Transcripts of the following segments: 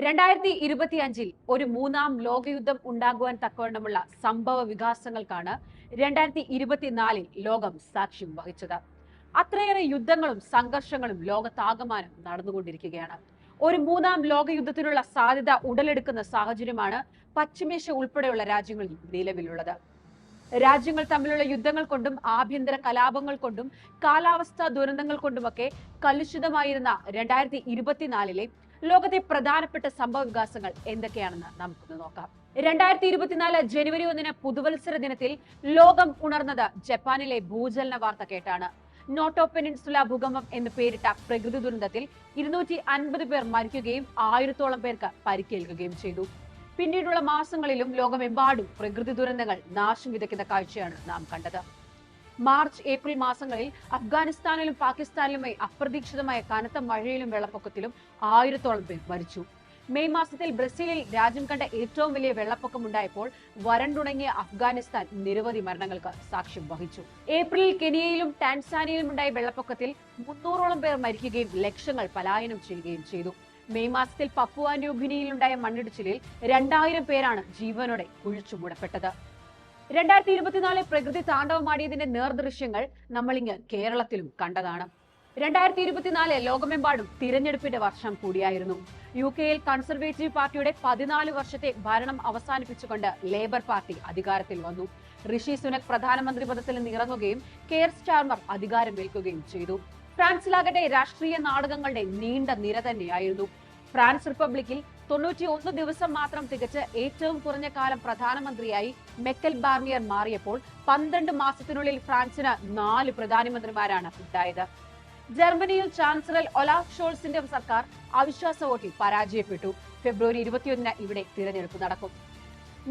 2025 ഒരു മൂന്നാം ലോകയുദ്ധം ഉണ്ടാകുവാൻ തക്കവണ്ണമുള്ള സംഭവ വികാസങ്ങൾക്കാണ് 2024 ലോകം സാക്ഷ്യം വഹിച്ചത്. അത്രയേറെ യുദ്ധങ്ങളും സംഘർഷങ്ങളും ലോകത്താകമാനം നടന്നുകൊണ്ടിരിക്കുകയാണ്. ഒരു മൂന്നാം ലോകയുദ്ധത്തിനുള്ള സാധ്യത ഉടലെടുക്കുന്ന സാഹചര്യമാണ് പശ്ചിമേഷ്യ ഉൾപ്പെടെയുള്ള രാജ്യങ്ങളിൽ നിലവിലുള്ളത്. രാജ്യങ്ങൾ തമ്മിലുള്ള യുദ്ധങ്ങൾ കൊണ്ടും ആഭ്യന്തര കലാപങ്ങൾ കൊണ്ടും കാലാവസ്ഥാ ദുരന്തങ്ങൾ കൊണ്ടുമൊക്കെ കലുഷിതമായിരുന്ന 2024 ലോകത്തെ പ്രധാനപ്പെട്ട സംഭവ വികാസങ്ങൾ എന്തൊക്കെയാണെന്ന് നമുക്കൊന്ന് നോക്കാം. 2024 ജനുവരി 1 പുതുവത്സര ദിനത്തിൽ ലോകം ഉണർന്നത് ജപ്പാനിലെ ഭൂചലന വാർത്ത കേട്ടാണ്. നോട്ടോ പെനിൻസുല ഭൂകമ്പം എന്ന് പേരിട്ട പ്രകൃതി ദുരന്തത്തിൽ 250 പേർ മരിക്കുകയും 1000-ഓളം പേർക്ക് പരിക്കേൽക്കുകയും ചെയ്തു. പിന്നീടുള്ള മാസങ്ങളിലും ലോകമെമ്പാടും പ്രകൃതി ദുരന്തങ്ങൾ നാശം വിതയ്ക്കുന്ന കാഴ്ചയാണ് നാം കണ്ടത്. മാർച്ച് ഏപ്രിൽ മാസങ്ങളിൽ അഫ്ഗാനിസ്ഥാനിലും പാകിസ്ഥാനിലുമായി അപ്രതീക്ഷിതമായ കനത്ത മഴയിലും വെള്ളപ്പൊക്കത്തിലും 1000-ഓളം പേർ മരിച്ചു. മെയ് മാസത്തിൽ ബ്രസീലിൽ രാജ്യം കണ്ട ഏറ്റവും വലിയ വെള്ളപ്പൊക്കം ഉണ്ടായപ്പോൾ വരണ്ടുണങ്ങിയ അഫ്ഗാനിസ്ഥാൻ നിരവധി മരണങ്ങൾക്ക് സാക്ഷ്യം വഹിച്ചു. ഏപ്രിലിൽ കെനിയയിലും ടാൻസാനിയയിലും ഉണ്ടായ വെള്ളപ്പൊക്കത്തിൽ 300-ഓളം പേർ മരിക്കുകയും ലക്ഷങ്ങൾ പലായനം ചെയ്യുകയും ചെയ്തു. മെയ് മാസത്തിൽ പപ്പുവ ന്യൂഗിനിയിലുണ്ടായ മണ്ണിടിച്ചിലിൽ 2000 പേരാണ് ജീവനോടെ കുഴിച്ചുമൂടപ്പെട്ടത്. 2024 പ്രകൃതി താണ്ഡവമാടിയതിന്റെ നേർദൃശ്യങ്ങൾ നമ്മളിങ്ങ് കേരളത്തിലും കണ്ടതാണ്. 2024 ലോകമെമ്പാടും തിരഞ്ഞെടുപ്പിന്റെ വർഷം കൂടിയായിരുന്നു. UK-യിൽ കൺസർവേറ്റീവ് പാർട്ടിയുടെ 14 വർഷത്തെ ഭരണം അവസാനിപ്പിച്ചുകൊണ്ട് ലേബർ പാർട്ടി അധികാരത്തിൽ വന്നു. ഋഷി സുനക് പ്രധാനമന്ത്രി പദത്തിൽ നിന്ന് ഇറങ്ങുകയും കെയർ സ്റ്റാർമർ അധികാരമേൽക്കുകയും ചെയ്തു. ഫ്രാൻസിലാകട്ടെ രാഷ്ട്രീയ നാടകങ്ങളുടെ നീണ്ട നിര തന്നെയായിരുന്നു. ഫ്രാൻസ് റിപ്പബ്ലിക്കിൽ 91 ദിവസം മാത്രം തികച്ച് ഏറ്റവും കുറഞ്ഞ കാലം പ്രധാനമന്ത്രിയായി മെക്കൽ ബാർണിയർ മാറിയപ്പോൾ 12 മാസത്തിനുള്ളിൽ ഫ്രാൻസിന് 4 പ്രധാനമന്ത്രിമാരാണ് ഉണ്ടായത്. ജർമ്മനിയിൽ ചാൻസലർ ഒലാഫ് ഷോൾസിന്റെ സർക്കാർ അവിശ്വാസ വോട്ടിൽ പരാജയപ്പെട്ടു. ഫെബ്രുവരി 21 ഇവിടെ തിരഞ്ഞെടുപ്പ് നടക്കും.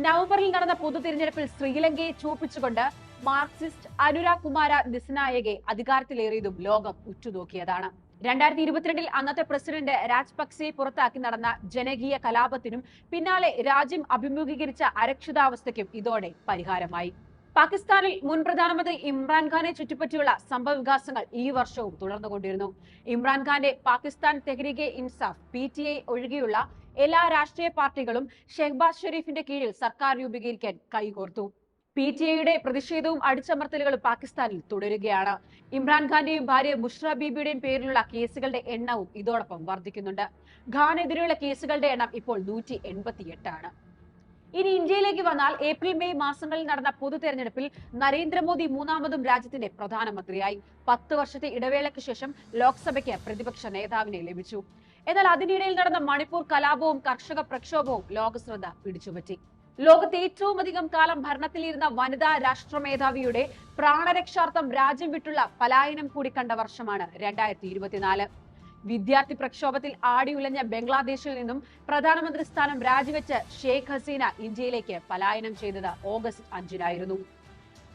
നവംബറിൽ നടന്ന പൊതു തിരഞ്ഞെടുപ്പിൽ ശ്രീലങ്കയെ ചൂപ്പിച്ചുകൊണ്ട് മാർക്സിസ്റ്റ് അനുരാഗ് കുമാര ദിസ്നായകെ അധികാരത്തിലേറിയതും ലോകം ഉറ്റുനോക്കിയതാണ്. 2022 അന്നത്തെ പ്രസിഡന്റ് രാജപക്സെയെ പുറത്താക്കി നടന്ന ജനകീയ കലാപത്തിനും പിന്നാലെ രാജ്യം അഭിമുഖീകരിച്ച അരക്ഷിതാവസ്ഥയ്ക്കും ഇതോടെ പരിഹാരമായി. പാകിസ്ഥാനിൽ മുൻ പ്രധാനമന്ത്രി ഇമ്രാൻഖാനെ ചുറ്റിപ്പറ്റിയുള്ള സംഭവ വികാസങ്ങൾ ഈ വർഷവും തുടർന്നുകൊണ്ടിരുന്നു. ഇമ്രാൻഖാന്റെ പാകിസ്ഥാൻ തെഹ്രീകെ ഇൻസാഫ് PTI ഒഴികെയുള്ള എല്ലാ രാഷ്ട്രീയ പാർട്ടികളും ഷെഹ്ബാസ് ഷെരീഫിന്റെ കീഴിൽ സർക്കാർ രൂപീകരിക്കാൻ കൈകോർത്തു. PTIയുടെ പ്രതിഷേധവും അടിച്ചമർത്തലുകളും പാകിസ്ഥാനിൽ തുടരുകയാണ്. ഇമ്രാൻഖാന്റെയും ഭാര്യ ബുഷ്ര ബീബിയുടെയും പേരിലുള്ള കേസുകളുടെ എണ്ണവും ഇതോടൊപ്പം വർദ്ധിക്കുന്നുണ്ട്. ഖാനെതിരെയുള്ള കേസുകളുടെ എണ്ണം ഇപ്പോൾ 188 ആണ്. ഇനി ഇന്ത്യയിലേക്ക് വന്നാൽ ഏപ്രിൽ മെയ് മാസങ്ങളിൽ നടന്ന പൊതു തെരഞ്ഞെടുപ്പിൽ നരേന്ദ്രമോദി മൂന്നാമതും രാജ്യത്തിന്റെ പ്രധാനമന്ത്രിയായി. 10 വർഷത്തെ ഇടവേളയ്ക്ക് ശേഷം ലോക്സഭയ്ക്ക് പ്രതിപക്ഷ നേതാവിനെ ലഭിച്ചു. എന്നാൽ അതിനിടയിൽ നടന്ന മണിപ്പൂർ കലാപവും കർഷക പ്രക്ഷോഭവും ലോകശ്രദ്ധ പിടിച്ചുപറ്റി. ലോകത്തെ ഏറ്റവും അധികം കാലം ഭരണത്തിലിരുന്ന വനിതാ രാഷ്ട്രമേധാവിയുടെ പ്രാണരക്ഷാർത്ഥം രാജ്യം വിട്ടുള്ള പലായനം കൂടി കണ്ട വർഷമാണ് 2024. വിദ്യാർത്ഥി പ്രക്ഷോഭത്തിൽ ആടിയുലഞ്ഞ ബംഗ്ലാദേശിൽ നിന്നും പ്രധാനമന്ത്രി സ്ഥാനം രാജിവെച്ച് ഷെയ്ഖ് ഹസീന ഇന്ത്യയിലേക്ക് പലായനം ചെയ്തത് ഓഗസ്റ്റ് 5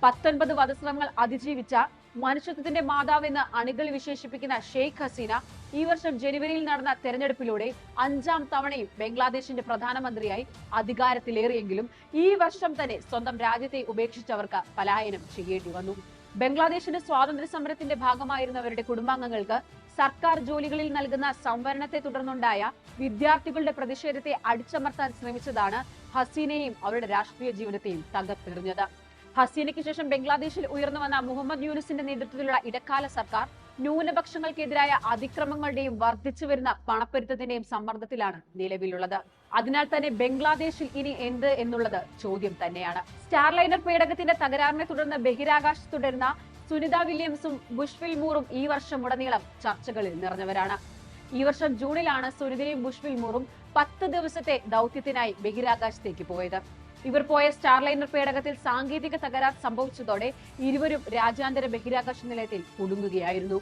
19 വധശ്രമങ്ങൾ അതിജീവിച്ച മനുഷ്യത്വത്തിന്റെ മാതാവെന്ന് അണികൾ വിശേഷിപ്പിക്കുന്ന ഷെയ്ഖ് ഹസീന ഈ വർഷം ജനുവരിയിൽ നടന്ന തെരഞ്ഞെടുപ്പിലൂടെ 5ാം തവണയും ബംഗ്ലാദേശിന്റെ പ്രധാനമന്ത്രിയായി അധികാരത്തിലേറിയെങ്കിലും ഈ വർഷം തന്നെ സ്വന്തം രാജ്യത്തെ ഉപേക്ഷിച്ചവർക്ക് പലായനം ചെയ്യേണ്ടി വന്നു. ബംഗ്ലാദേശിന്റെ സ്വാതന്ത്ര്യ സമരത്തിന്റെ ഭാഗമായിരുന്നവരുടെ കുടുംബാംഗങ്ങൾക്ക് സർക്കാർ ജോലികളിൽ നൽകുന്ന സംവരണത്തെ തുടർന്നുണ്ടായ വിദ്യാർത്ഥികളുടെ പ്രതിഷേധത്തെ അടിച്ചമർത്താൻ ശ്രമിച്ചതാണ് ഹസീനയെയും അവരുടെ രാഷ്ട്രീയ ജീവിതത്തെയും തകർത്തെറിഞ്ഞത്. ഹസീനയ്ക്ക് ശേഷം ബംഗ്ലാദേശിൽ ഉയർന്നു വന്ന മുഹമ്മദ് യൂനുസിന്റെ നേതൃത്വത്തിലുള്ള ഇടക്കാല സർക്കാർ ന്യൂനപക്ഷങ്ങൾക്കെതിരായ അതിക്രമങ്ങളുടെയും വർദ്ധിച്ചു വരുന്ന പണപ്പെരുത്തത്തിന്റെയും സമ്മർദ്ദത്തിലാണ് നിലവിലുള്ളത്. അതിനാൽ തന്നെ ബംഗ്ലാദേശിൽ ഇനി എന്ത് എന്നുള്ളത് ചോദ്യം തന്നെയാണ്. സ്റ്റാർലൈനർ പേടകത്തിന്റെ തകരാറിനെ തുടർന്ന് ബഹിരാകാശത്ത് തുടരുന്ന സുനിത വില്യംസും ബുഷ്വിൽ മൂറും ഈ വർഷം ഉടനീളം ചർച്ചകളിൽ നിറഞ്ഞവരാണ്. ഈ വർഷം ജൂണിലാണ് സുനിതയും ബുഷ്വിൽ മൂറും 10 ദിവസത്തെ ദൗത്യത്തിനായി ബഹിരാകാശത്തേക്ക് പോയത്. ഇവർ പോയ സ്റ്റാർലൈനർ പേടകത്തിൽ സാങ്കേതിക തകരാർ സംഭവിച്ചതോടെ ഇരുവരും രാജ്യാന്തര ബഹിരാകാശ നിലയത്തിൽ കുടുങ്ങുകയായിരുന്നു.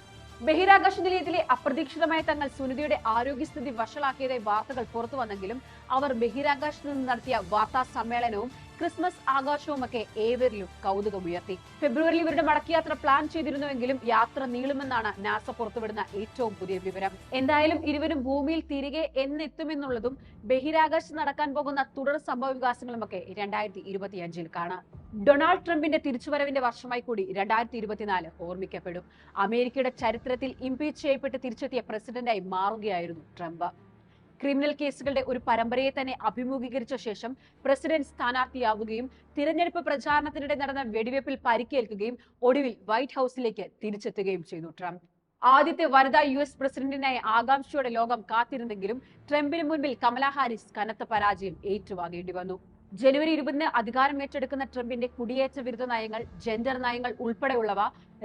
ബഹിരാകാശ നിലയത്തിലെ അപ്രതീക്ഷിതമായ തങ്ങൾ സുനിതയുടെ ആരോഗ്യസ്ഥിതി വഷളാക്കിയതായി വാർത്തകൾ പുറത്തു വന്നെങ്കിലും അവർ ബഹിരാകാശത്ത് നിന്ന് നടത്തിയ വാർത്താ സമ്മേളനവും ക്രിസ്മസ് ആഘോഷവുമൊക്കെ ഏവരിലും കൗതുകമുയർത്തി. ഫെബ്രുവരിയിൽ ഇവരുടെ മടക്കയാത്ര പ്ലാൻ ചെയ്തിരുന്നുവെങ്കിലും യാത്ര നീളുമെന്നാണ് നാസ പുറത്തുവിടുന്ന ഏറ്റവും പുതിയ വിവരം. എന്തായാലും ഇരുവരും ഭൂമിയിൽ തിരികെ എന്നെത്തുമെന്നുള്ളതും ബഹിരാകാശത്ത് നടക്കാൻ പോകുന്ന തുടർ സംഭവ വികാസങ്ങളുമൊക്കെ 2025 കാണാം. ഡൊണാൾഡ് ട്രംപിന്റെ തിരിച്ചുവരവിന്റെ വർഷമായി കൂടി 2024 ഓർമ്മിക്കപ്പെടും. അമേരിക്കയുടെ ചരിത്രത്തിൽ ഇംപീച്ച് ചെയ്യപ്പെട്ട് തിരിച്ചെത്തിയ പ്രസിഡന്റായി മാറുകയായിരുന്നു ട്രംപ്. ക്രിമിനൽ കേസുകളുടെ ഒരു പരമ്പരയെ തന്നെ അഭിമുഖീകരിച്ച ശേഷം പ്രസിഡന്റ് സ്ഥാനാർത്ഥിയാവുകയും തിരഞ്ഞെടുപ്പ് പ്രചാരണത്തിനിടെ നടന്ന വെടിവെപ്പിൽ പരിക്കേൽക്കുകയും ഒടുവിൽ വൈറ്റ് ഹൌസിലേക്ക് തിരിച്ചെത്തുകയും ചെയ്തു ട്രംപ്. ആദ്യത്തെ വനിതാ US പ്രസിഡന്റിനായി ആകാംക്ഷയോടെ ലോകം കാത്തിരുന്നെങ്കിലും ട്രംപിന് മുൻപിൽ കമലാ ഹാരിസ് കനത്ത പരാജയം ഏറ്റുവാങ്ങേണ്ടി വന്നു. ജനുവരി 20-ന് അധികാരം ഏറ്റെടുക്കുന്ന ട്രംപിന്റെ കുടിയേറ്റ വിരുദ്ധ നയങ്ങൾ, ജെൻഡർ നയങ്ങൾ ഉൾപ്പെടെയുള്ളവ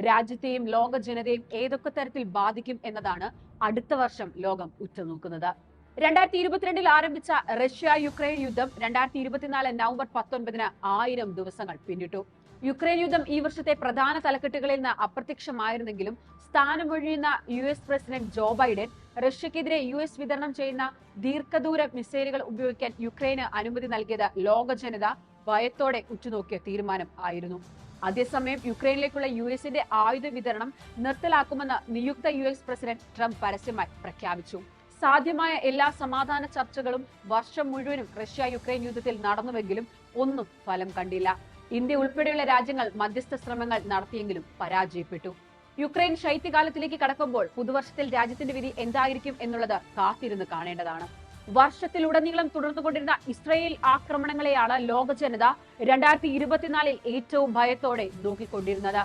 രാജ്യത്തെയും ലോക ജനതയും ഏതൊക്കെ തരത്തിൽ ബാധിക്കും എന്നതാണ് അടുത്ത വർഷം ലോകം ഉറ്റുനോക്കുന്നത്. 2022-ൽ ആരംഭിച്ച റഷ്യ-യുക്രൈൻ യുദ്ധം 2024 നവംബർ 19-ന് 1000 ദിവസങ്ങൾ പിന്നിട്ടു. യുക്രൈൻ യുദ്ധം ഈ വർഷത്തെ പ്രധാന തലക്കെട്ടുകളിൽ നിന്ന് അപ്രത്യക്ഷമായിരുന്നെങ്കിലും സ്ഥാനമൊഴിയുന്ന US പ്രസിഡന്റ് ജോ ബൈഡൻ റഷ്യക്കെതിരെ US വിതരണം ചെയ്യുന്ന ദീർഘദൂര മിസൈലുകൾ ഉപയോഗിക്കാൻ യുക്രൈന് അനുമതി നൽകിയത് ലോക ജനത ഭയത്തോടെ ഉറ്റുനോക്കിയ തീരുമാനം ആയിരുന്നു. അതേസമയം യുക്രൈനിലേക്കുള്ള US-ന്റെ ആയുധ വിതരണം നിർത്തലാക്കുമെന്ന് നിയുക്ത US പ്രസിഡന്റ് ട്രംപ് പരസ്യമായി പ്രഖ്യാപിച്ചു. സാധ്യമായ എല്ലാ സമാധാന ചർച്ചകളും വർഷം മുഴുവനും റഷ്യ-യുക്രൈൻ യുദ്ധത്തിൽ നടന്നുവെങ്കിലും ഒന്നും ഫലം കണ്ടില്ല. ഇന്ത്യ ഉൾപ്പെടെയുള്ള രാജ്യങ്ങൾ മധ്യസ്ഥ ശ്രമങ്ങൾ നടത്തിയെങ്കിലും പരാജയപ്പെട്ടു. യുക്രൈൻ ശൈത്യകാലത്തിലേക്ക് കടക്കുമ്പോൾ പുതുവർഷത്തിൽ രാജ്യത്തിന്റെ വിധി എന്തായിരിക്കും എന്നുള്ളത് കാത്തിരുന്ന് കാണേണ്ടതാണ്. വർഷത്തിലുടനീളം തുടർന്നുകൊണ്ടിരുന്ന ഇസ്രയേൽ ആക്രമണങ്ങളെയാണ് ലോക ജനത 2024-ൽ ഏറ്റവും ഭയത്തോടെ നോക്കിക്കൊണ്ടിരുന്നത്.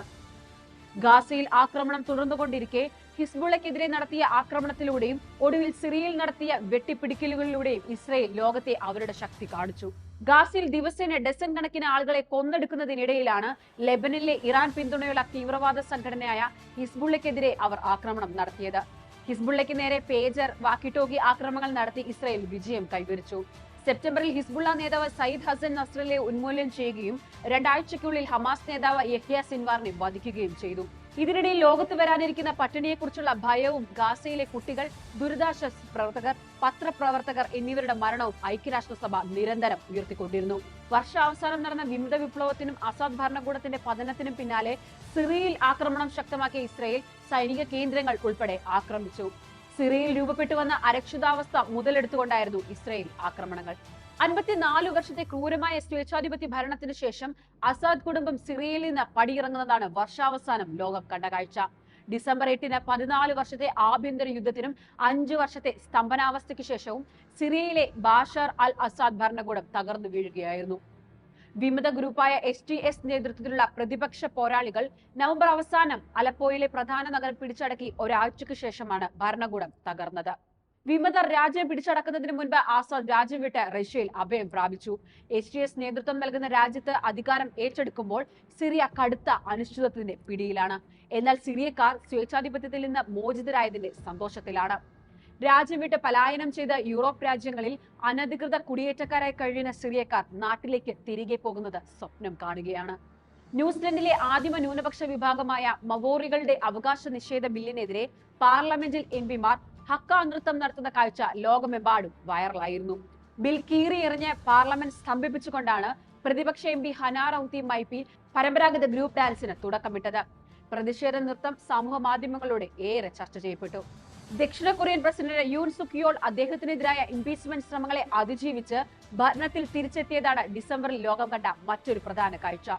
ഗാസയിൽ ആക്രമണം തുടർന്നുകൊണ്ടിരിക്കെ ഹിസ്ബുള്ളക്കെതിരെ നടത്തിയ ആക്രമണത്തിലൂടെയും ഒടുവിൽ സിറിയയിൽ നടത്തിയ വെട്ടിപ്പിടിക്കലുകളിലൂടെയും ഇസ്രയേൽ ലോകത്തെ അവരുടെ ശക്തി കാണിച്ചു. ഗാസയിൽ ദിവസേന ഡസൻ കണക്കിന് ആളുകളെ കൊന്നെടുക്കുന്നതിനിടയിലാണ് ലെബനനിലെ ഇറാൻ പിന്തുണയുള്ള തീവ്രവാദ സംഘടനയായ ഹിസ്ബുള്ളക്കെതിരെ അവർ ആക്രമണം നടത്തിയത്. ഹിസ്ബുള്ളയ്ക്ക് നേരെ പേജർ, വാക്കിടോക്കി ആക്രമണങ്ങൾ നടത്തി ഇസ്രയേൽ വിജയം കൈവരിച്ചു. സെപ്റ്റംബറിൽ ഹിസ്ബുള്ള നേതാവ് സയ്യിദ് ഹസൻ നസ്രല്ലയെ ഉന്മൂലനം ചെയ്യുകയും 2 ആഴ്ചയ്ക്കുള്ളിൽ ഹമാസ് നേതാവ് യഹ്യ സിൻവാറിനെ വധിക്കുകയും ചെയ്തു. ഇതിനിടയിൽ ലോകത്ത് വരാനിരിക്കുന്ന പട്ടിണിയെക്കുറിച്ചുള്ള ഭയവും ഗാസയിലെ കുട്ടികൾ, ദുരിതാശ്വാസ പ്രവർത്തകർ, പത്രപ്രവർത്തകർ എന്നിവരുടെ മരണവും ഐക്യരാഷ്ട്രസഭ നിരന്തരം ഉയർത്തിക്കൊണ്ടിരുന്നു. വർഷാവസാനം നടന്ന വിമത വിപ്ലവത്തിനും അസാദ് ഭരണകൂടത്തിന്റെ പതനത്തിനും പിന്നാലെ സിറിയയിൽ ആക്രമണം ശക്തമാക്കിയ ഇസ്രയേൽ സൈനിക കേന്ദ്രങ്ങൾ ഉൾപ്പെടെ ആക്രമിച്ചു. സിറിയയിൽ രൂപപ്പെട്ടു വന്ന അരക്ഷിതാവസ്ഥ മുതലെടുത്തുകൊണ്ടായിരുന്നു ഇസ്രയേൽ ആക്രമണങ്ങൾ. 54 വർഷത്തെ ക്രൂരമായ സ്വേച്ഛാധിപത്യ ഭരണത്തിന് ശേഷം അസാദ് കുടുംബം സിറിയയിൽ നിന്ന് പടിയിറങ്ങുന്നതാണ് വർഷാവസാനം ലോകം കണ്ട കാഴ്ച. ഡിസംബർ 8-ന് 14 വർഷത്തെ ആഭ്യന്തര യുദ്ധത്തിനും 5 വർഷത്തെ സ്തംഭനാവസ്ഥയ്ക്ക് ശേഷവും സിറിയയിലെ ബാഷാർ അൽ അസാദ് ഭരണകൂടം തകർന്നു വീഴുകയായിരുന്നു. വിമത ഗ്രൂപ്പായ SDS നേതൃത്വത്തിലുള്ള പ്രതിപക്ഷ പോരാളികൾ നവംബർ അവസാനം അലപ്പോയിലെ പ്രധാന നഗരം പിടിച്ചടക്കി ഒരാഴ്ചയ്ക്ക് ശേഷമാണ് ഭരണകൂടം തകർന്നത്. വിമതർ രാജ്യം പിടിച്ചടക്കുന്നതിന് മുൻപ് ആസാദ് രാജ്യം വിട്ട് റഷ്യയിൽ അഭയം പ്രാപിച്ചു. SDS നേതൃത്വം നൽകുന്ന രാജ്യത്ത് അധികാരം ഏറ്റെടുക്കുമ്പോൾ സിറിയ കടുത്ത അനിശ്ചിതത്വത്തിന്റെ പിടിയിലാണ്. എന്നാൽ സിറിയക്കാർ സ്വേച്ഛാധിപത്യത്തിൽ നിന്ന് മോചിതരായതിന്റെ സന്തോഷത്തിലാണ്. രാജ്യം വിട്ട് പലായനം ചെയ്ത യൂറോപ്പ് രാജ്യങ്ങളിൽ അനധികൃത കുടിയേറ്റക്കാരായി കഴിയുന്ന സിറിയക്കാർ നാട്ടിലേക്ക് തിരികെ പോകുന്നത് സ്വപ്നം കാണുകയാണ്. ന്യൂസിലൻഡിലെ ആദിമ ന്യൂനപക്ഷ വിഭാഗമായ മവോറികളുടെ അവകാശ നിഷേധ ബില്ലിനെതിരെ പാർലമെന്റിൽ എംപിമാർ ഹക്ക നൃത്തം നടത്തുന്ന കാഴ്ച ലോകമെമ്പാടും വൈറലായിരുന്നു. ബിൽ കീറിയെറിഞ്ഞ് പാർലമെന്റ് സ്തംഭിപ്പിച്ചുകൊണ്ടാണ് പ്രതിപക്ഷ MP ഹനാ റൌത്തി മൈപ്പി പരമ്പരാഗത ഗ്രൂപ്പ് ഡാൻസിന് തുടക്കമിട്ടത്. പ്രതിഷേധ നൃത്തം സമൂഹ മാധ്യമങ്ങളിലൂടെ ഏറെ ചർച്ച ചെയ്യപ്പെട്ടു. ദക്ഷിണ Korean president Yoon Suk Yeol അദ്ദേഹത്തിനെതിരായ ഇംപീച്ച്മെന്റ് ശ്രമങ്ങളെ അതിജീവിച്ച് ഭരണത്തിൽ തിരിച്ചെത്തിയതാണ് ഡിസംബറിൽ ലോകം കണ്ട മറ്റൊരു പ്രധാന കാഴ്ച.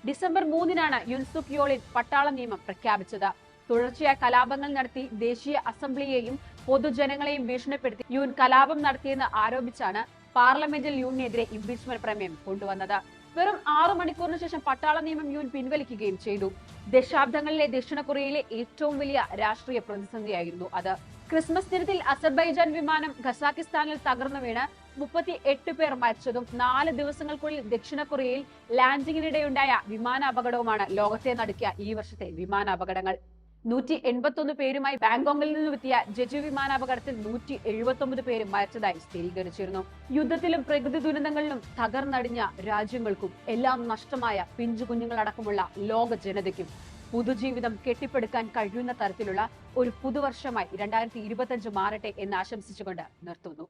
ഡിസംബർ 3-നാണ് യുൻ സുക് യോളിൻ പട്ടാള നിയമം പ്രഖ്യാപിച്ചത്. തുടർച്ചയായ കലാപങ്ങൾ നടത്തി ദേശീയ അസംബ്ലിയെയും പൊതുജനങ്ങളെയും ഭീഷണിപ്പെടുത്തി യൂൻ കലാപം നടത്തിയെന്ന് ആരോപിച്ചാണ് പാർലമെന്റിൽ യൂണിനെതിരെ ഇംപീച്ച്മെന്റ് പ്രമേയം കൊണ്ടുവന്നത്. വെറും 6 മണിക്കൂറിന് ശേഷം പട്ടാള നിയമം യൂൻ പിൻവലിക്കുകയും ചെയ്തു. ദശാബ്ദങ്ങളിലെ ദക്ഷിണ കൊറിയയിലെ ഏറ്റവും വലിയ രാഷ്ട്രീയ പ്രതിസന്ധിയായിരുന്നു അത്. ക്രിസ്മസ് ദിനത്തിൽ അസർബൈജാൻ വിമാനം ഖസാക്കിസ്ഥാനിൽ തകർന്നു വീണ് 38 പേർ മരിച്ചതും 4 ദിവസങ്ങൾക്കുള്ളിൽ ദക്ഷിണ കൊറിയയിൽ ലാൻഡിങ്ങിനിടെയുണ്ടായ വിമാനാപകടവുമാണ് ലോകത്തെ നടുക്കിയ ഈ വർഷത്തെ വിമാനാപകടങ്ങൾ. 181 പേരുമായി ബാങ്കോക്കിൽ നിന്നുമെത്തിയ ജെജു വിമാനാപകടത്തിൽ 179 പേര് മരിച്ചതായി സ്ഥിരീകരിച്ചിരുന്നു. യുദ്ധത്തിലും പ്രകൃതി ദുരന്തങ്ങളിലും തകർന്നടിഞ്ഞ രാജ്യങ്ങൾക്കും എല്ലാം നഷ്ടമായ പിഞ്ചു കുഞ്ഞുങ്ങളടക്കമുള്ള ലോക ജനതയ്ക്കും പുതുജീവിതം കെട്ടിപ്പടുക്കാൻ കഴിയുന്ന തരത്തിലുള്ള ഒരു പുതുവർഷമായി 2025 മാറട്ടെ എന്ന് ആശംസിച്ചുകൊണ്ട് നിർത്തുന്നു.